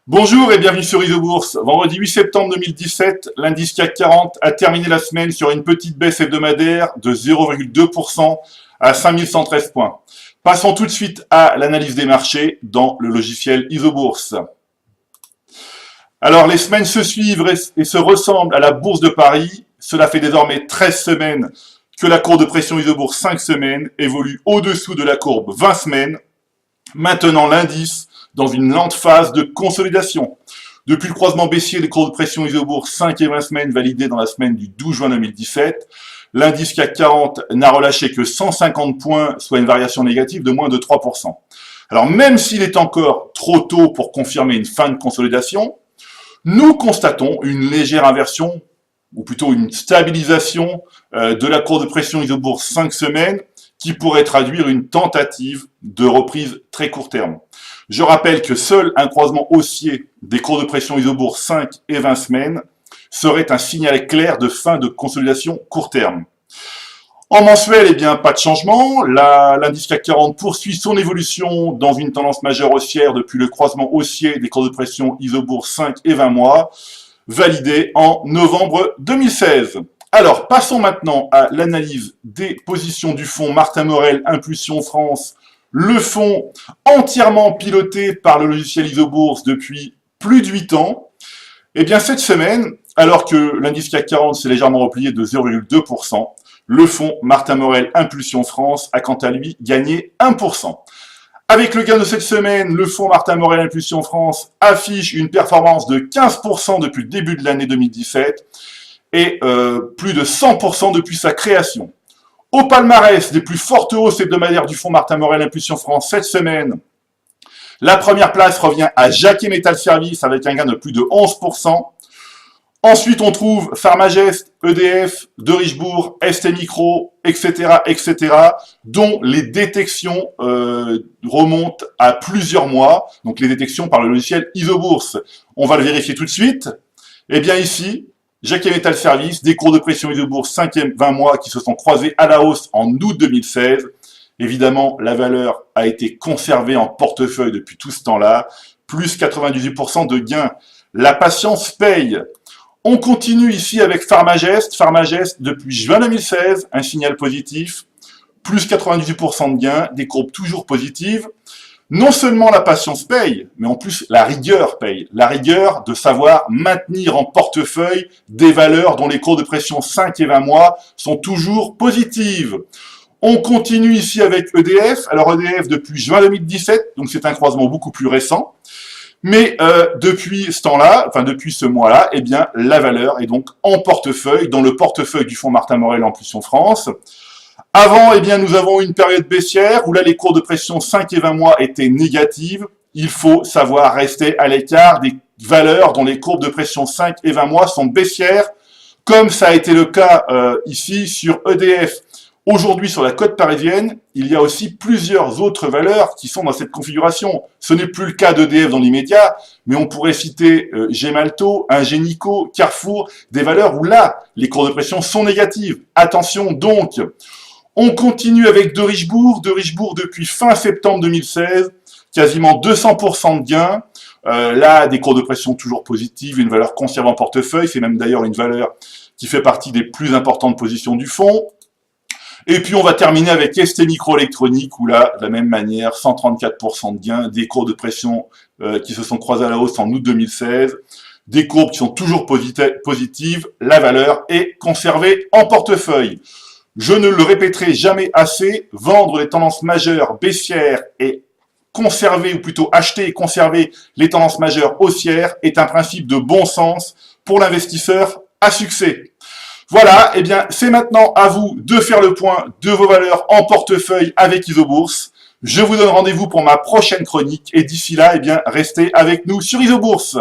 Bonjour et bienvenue sur Isobourse. Vendredi 8 septembre 2017, l'indice CAC 40 a terminé la semaine sur une petite baisse hebdomadaire de 0,2% à 5113 points. Passons tout de suite à l'analyse des marchés dans le logiciel Isobourse. Alors les semaines se suivent et se ressemblent à la bourse de Paris. Cela fait désormais 13 semaines que la courbe de pression Isobourse 5 semaines évolue au-dessous de la courbe 20 semaines. Maintenant l'indice dans une lente phase de consolidation. Depuis le croisement baissier des courbes de pression Isobourse 5 et 20 semaines validées dans la semaine du 12 juin 2017, l'indice CAC 40 n'a relâché que 150 points, soit une variation négative de moins de 3%. Alors même s'il est encore trop tôt pour confirmer une fin de consolidation, nous constatons une légère inversion, ou plutôt une stabilisation de la courbe de pression Isobourse 5 semaines, qui pourrait traduire une tentative de reprise très court terme. Je rappelle que seul un croisement haussier des courbes de pression Isobourse 5 et 20 semaines serait un signal clair de fin de consolidation court terme. En mensuel, eh bien, pas de changement. L'indice CAC 40 poursuit son évolution dans une tendance majeure haussière depuis le croisement haussier des courbes de pression Isobourse 5 et 20 mois, validé en novembre 2016. Alors, passons maintenant à l'analyse des positions du fonds Martin Morel Impulsion France, le fonds entièrement piloté par le logiciel Isobourse depuis plus de 8 ans. Eh bien, cette semaine, alors que l'indice CAC 40 s'est légèrement replié de 0,2%, le fonds Martin Morel Impulsion France a quant à lui gagné 1%. Avec le gain de cette semaine, le fonds Martin Morel Impulsion France affiche une performance de 15% depuis le début de l'année 2017 et plus de 100% depuis sa création. Au palmarès des plus fortes hausses hebdomadaires du fonds Martin Morel Impulsion France cette semaine, la première place revient à Jacquet Metal Service avec un gain de plus de 11%. Ensuite, on trouve Pharmagest, EDF, De Richebourg, ST Micro, etc., dont les détections remontent à plusieurs mois. Donc les détections par le logiciel Isobourse. On va le vérifier tout de suite. Eh bien ici, Jacquet Metal Service, des cours de pression Isobourse 5 et 20 mois qui se sont croisés à la hausse en août 2016. Évidemment, la valeur a été conservée en portefeuille depuis tout ce temps-là. Plus 98% de gains. La patience paye. On continue ici avec Pharmagest. Pharmagest, depuis juin 2016, un signal positif. Plus 98% de gains, des courbes toujours positives. Non seulement la patience paye, mais en plus la rigueur paye. La rigueur de savoir maintenir en portefeuille des valeurs dont les courbes de pression 5 et 20 mois sont toujours positives. On continue ici avec EDF. Alors EDF depuis juin 2017, donc c'est un croisement beaucoup plus récent. Mais depuis ce temps-là, enfin depuis ce mois-là, eh bien la valeur est donc en portefeuille, dans le portefeuille du fonds Martin Morel Impulsion France. Avant, eh bien, nous avons une période baissière où là, les courbes de pression 5 et 20 mois étaient négatives. Il faut savoir rester à l'écart des valeurs dont les courbes de pression 5 et 20 mois sont baissières, comme ça a été le cas ici sur EDF. Aujourd'hui, sur la côte parisienne, il y a aussi plusieurs autres valeurs qui sont dans cette configuration. Ce n'est plus le cas d'EDF dans l'immédiat, mais on pourrait citer Gemalto, Ingenico, Carrefour, des valeurs où là, les courbes de pression sont négatives. Attention donc. On continue avec De Richebourg. De Richebourg depuis fin septembre 2016, quasiment 200% de gains. Là, des courbes de pression toujours positives, une valeur conservée en portefeuille. C'est même d'ailleurs une valeur qui fait partie des plus importantes positions du fonds. Et puis, on va terminer avec ST Microélectronique, où là, de la même manière, 134% de gains, des courbes de pression qui se sont croisées à la hausse en août 2016. Des courbes qui sont toujours positives. La valeur est conservée en portefeuille. Je ne le répéterai jamais assez, vendre les tendances majeures baissières et conserver, ou plutôt acheter et conserver les tendances majeures haussières est un principe de bon sens pour l'investisseur à succès. Voilà, eh bien, c'est maintenant à vous de faire le point de vos valeurs en portefeuille avec Isobourse. Je vous donne rendez-vous pour ma prochaine chronique et d'ici là, eh bien, restez avec nous sur Isobourse.